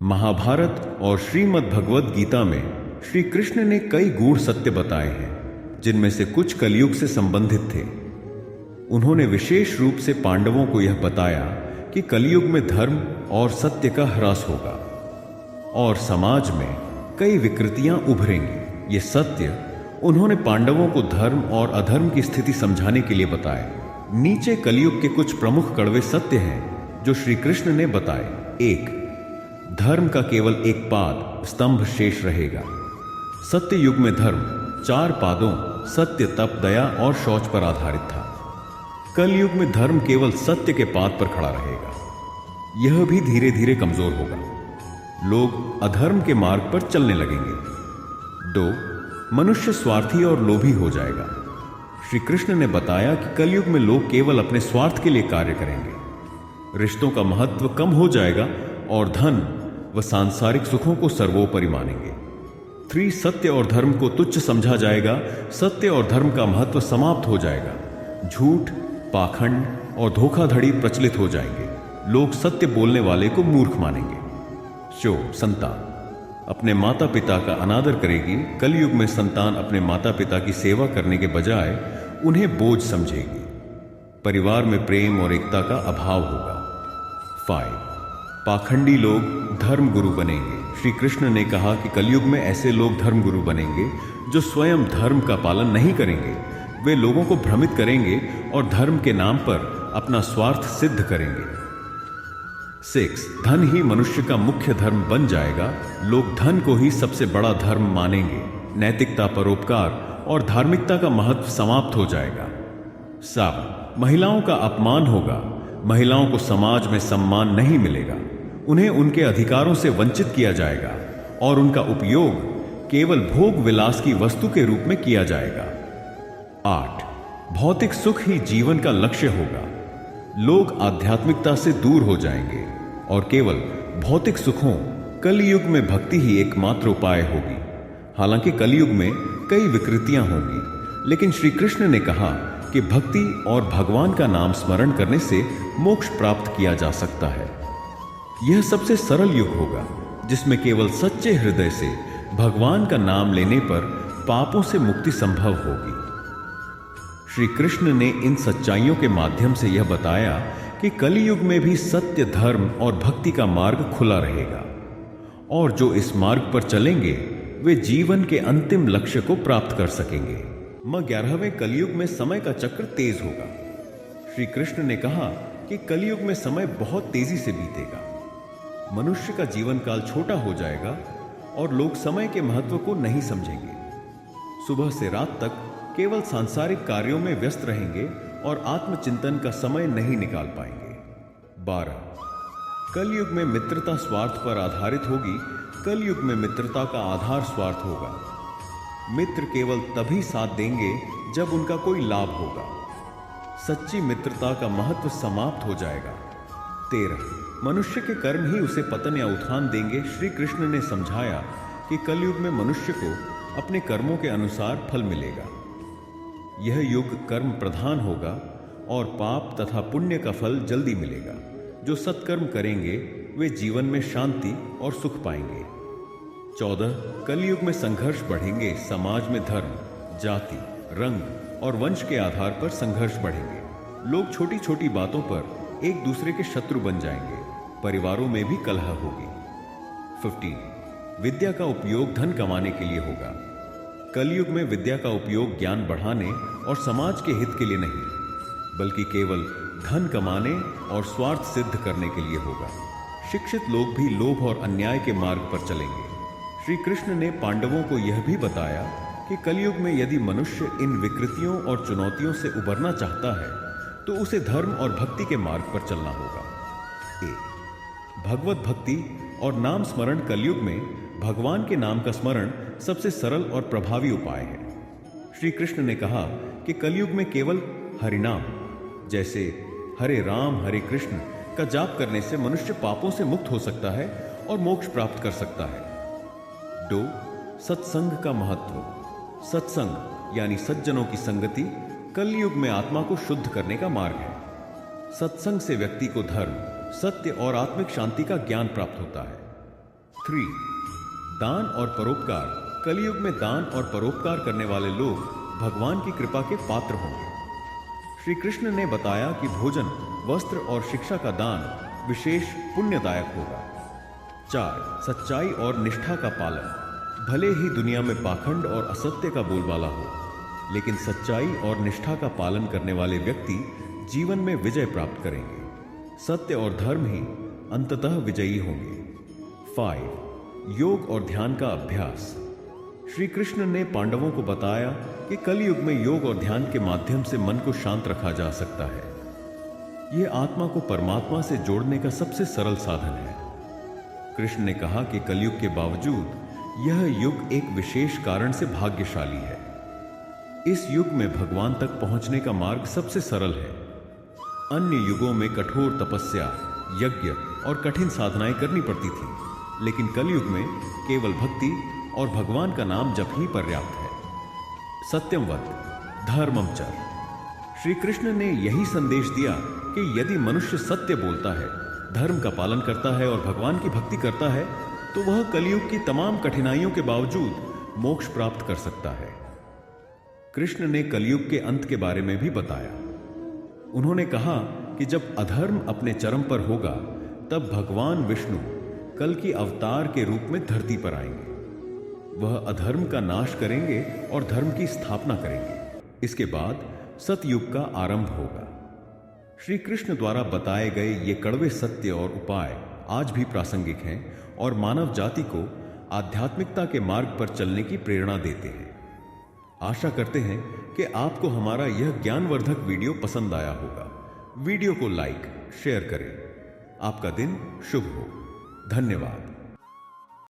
महाभारत और श्रीमद् भगवद गीता में श्री कृष्ण ने कई गूढ़ सत्य बताए हैं, जिनमें से कुछ कलयुग से संबंधित थे। उन्होंने विशेष रूप से पांडवों को यह बताया कि कलयुग में धर्म और सत्य का ह्रास होगा और समाज में कई विकृतियां उभरेंगी। ये सत्य उन्होंने पांडवों को धर्म और अधर्म की स्थिति समझाने के लिए बताए। नीचे कलयुग के कुछ प्रमुख कड़वे सत्य हैं जो श्री कृष्ण ने बताए। 1. धर्म का केवल एक पाद स्तंभ शेष रहेगा। सत्य युग में धर्म 4 पादों सत्य, तप, दया और शौच पर आधारित था। कल युग में धर्म केवल सत्य के पाद पर खड़ा रहेगा। यह भी धीरे धीरे कमजोर होगा। लोग अधर्म के मार्ग पर चलने लगेंगे। 2. मनुष्य स्वार्थी और लोभी हो जाएगा। श्री कृष्ण ने बताया कि कलयुग में लोग केवल अपने स्वार्थ के लिए कार्य करेंगे। रिश्तों का महत्व कम हो जाएगा और धन व सांसारिक सुखों को सर्वोपरि मानेंगे। 3. सत्य और धर्म को तुच्छ समझा जाएगा। सत्य और धर्म का महत्व समाप्त हो जाएगा। झूठ, पाखंड और धोखाधड़ी प्रचलित हो जाएंगे। लोग सत्य बोलने वाले को मूर्ख मानेंगे। 4. संतान अपने माता पिता का अनादर करेगी। कलयुग में संतान अपने माता पिता की सेवा करने के बजाय उन्हें बोझ समझेगी। परिवार में प्रेम और एकता का अभाव होगा। 5. पाखंडी लोग धर्म गुरु बनेंगे। श्री कृष्ण ने कहा कि कलयुग में ऐसे लोग धर्म गुरु बनेंगे जो स्वयं धर्म का पालन नहीं करेंगे। वे लोगों को भ्रमित करेंगे और धर्म के नाम पर अपना स्वार्थ सिद्ध करेंगे। 6. धन ही मनुष्य का मुख्य धर्म बन जाएगा। लोग धन को ही सबसे बड़ा धर्म मानेंगे। नैतिकता, परोपकार और धार्मिकता का महत्व समाप्त हो जाएगा। 7. महिलाओं का अपमान होगा। महिलाओं को समाज में सम्मान नहीं मिलेगा। उन्हें उनके अधिकारों से वंचित किया जाएगा और उनका उपयोग केवल भोग विलास की वस्तु के रूप में किया जाएगा। 8. भौतिक सुख ही जीवन का लक्ष्य होगा। लोग आध्यात्मिकता से दूर हो जाएंगे और केवल भौतिक सुखों, कलयुग में भक्ति ही एकमात्र उपाय होगी। हालांकि कलयुग में कई विकृतियां होंगी, लेकिन श्री कृष्ण ने कहा कि भक्ति और भगवान का नाम स्मरण करने से मोक्ष प्राप्त किया जा सकता है। यह सबसे सरल युग होगा जिसमें केवल सच्चे हृदय से भगवान का नाम लेने पर पापों से मुक्ति संभव होगी। श्री कृष्ण ने इन सच्चाइयों के माध्यम से यह बताया कि कलयुग में भी सत्य, धर्म और भक्ति का मार्ग खुला रहेगा और जो इस मार्ग पर चलेंगे वे जीवन के अंतिम लक्ष्य को प्राप्त कर सकेंगे। 11वें कलयुग में समय का चक्र तेज होगा। श्री कृष्ण ने कहा कि कलयुग में समय बहुत तेजी से बीतेगा। मनुष्य का जीवन काल छोटा हो जाएगा और लोग समय के महत्व को नहीं समझेंगे। सुबह से रात तक केवल सांसारिक कार्यों में व्यस्त रहेंगे और आत्मचिंतन का समय नहीं निकाल पाएंगे। 12. कलयुग में मित्रता स्वार्थ पर आधारित होगी। कलयुग में मित्रता का आधार स्वार्थ होगा। मित्र केवल तभी साथ देंगे जब उनका कोई लाभ होगा। सच्ची मित्रता का महत्व समाप्त हो जाएगा। 13. मनुष्य के कर्म ही उसे पतन या उत्थान देंगे। श्री कृष्ण ने समझाया कि कलयुग में मनुष्य को अपने कर्मों के अनुसार फल मिलेगा। यह युग कर्म प्रधान होगा और पाप तथा पुण्य का फल जल्दी मिलेगा। जो सत्कर्म करेंगे वे जीवन में शांति और सुख पाएंगे। 14. कलयुग में संघर्ष बढ़ेंगे। समाज में धर्म, जाति, रंग और वंश के आधार पर संघर्ष बढ़ेंगे। लोग छोटी छोटी बातों पर एक दूसरे के शत्रु बन जाएंगे। परिवारों में भी कलह होगी। 15. विद्या का उपयोग धन कमाने के लिए होगा। कलयुग में विद्या का उपयोग ज्ञान बढ़ाने और समाज के हित के लिए नहीं, बल्कि केवल धन कमाने और स्वार्थ सिद्ध करने के लिए होगा। शिक्षित लोग भी लोभ और अन्याय के मार्ग पर चलेंगे। श्री कृष्ण ने पांडवों को यह भी बताया कि कलयुग में यदि मनुष्य इन विकृतियों और चुनौतियों से उबरना चाहता है तो उसे धर्म और भक्ति के मार्ग पर चलना होगा। 1. भगवत भक्ति और नाम स्मरण। कलयुग में भगवान के नाम का स्मरण सबसे सरल और प्रभावी उपाय है। श्री कृष्ण ने कहा कि कलयुग में केवल हरिनाम, जैसे हरे राम हरे कृष्ण का जाप करने से मनुष्य पापों से मुक्त हो सकता है और मोक्ष प्राप्त कर सकता है। 2. सत्संग का महत्व। सत्संग यानी सज्जनों की संगति कलयुग में आत्मा को शुद्ध करने का मार्ग है। सत्संग से व्यक्ति को धर्म, सत्य और आत्मिक शांति का ज्ञान प्राप्त होता है। 3. दान और परोपकार. कलयुग में दान और परोपकार करने वाले लोग भगवान की कृपा के पात्र होंगे. श्री कृष्ण ने बताया कि भोजन, वस्त्र और शिक्षा का दान विशेष पुण्यदायक होगा. 4. सच्चाई और निष्ठा का पालन. भले ही दुनिया में पाखंड और असत्य का बोलबाला हो, लेकिन सच्चाई और निष्ठा का पालन करने वाले व्यक्ति जीवन में विजय प्राप्त करेंगे. सत्य और धर्म ही अंततः विजयी होंगे. 5. योग और ध्यान का अभ्यास. श्री कृष्ण ने पांडवों को बताया कि कलयुग में योग और ध्यान के माध्यम से मन को शांत रखा जा सकता है. यह आत्मा को परमात्मा से जोड़ने का सबसे सरल साधन है. कृष्ण ने कहा कि कलयुग के बावजूद यह युग एक विशेष कारण से भाग्यशाली है. इस युग में भगवान तक पहुंचने का मार्ग सबसे सरल है. अन्य युगों में कठोर तपस्या, यज्ञ और कठिन साधनाएं करनी पड़ती थी, लेकिन कलयुग में केवल भक्ति और भगवान का नाम जप ही पर्याप्त है. सत्यम वद धर्मम चर. श्री कृष्ण ने यही संदेश दिया कि यदि मनुष्य सत्य बोलता है, धर्म का पालन करता है और भगवान की भक्ति करता है, तो वह कलयुग की तमाम कठिनाइयों के बावजूद मोक्ष प्राप्त कर सकता है. कृष्ण ने कलयुग के अंत के बारे में भी बताया. उन्होंने कहा कि जब अधर्म अपने चरम पर होगा, तब भगवान विष्णु कल की अवतार के रूप में धरती पर आएंगे. वह अधर्म का नाश करेंगे और धर्म की स्थापना करेंगे. इसके बाद सतयुग का आरंभ होगा. श्री कृष्ण द्वारा बताए गए ये कड़वे सत्य और उपाय आज भी प्रासंगिक हैं और मानव जाति को आध्यात्मिकता के मार्ग पर चलने की प्रेरणा देते हैं. आशा करते हैं कि आपको हमारा यह ज्ञानवर्धक वीडियो पसंद आया होगा. वीडियो को लाइक, शेयर करें. आपका दिन शुभ हो. धन्यवाद.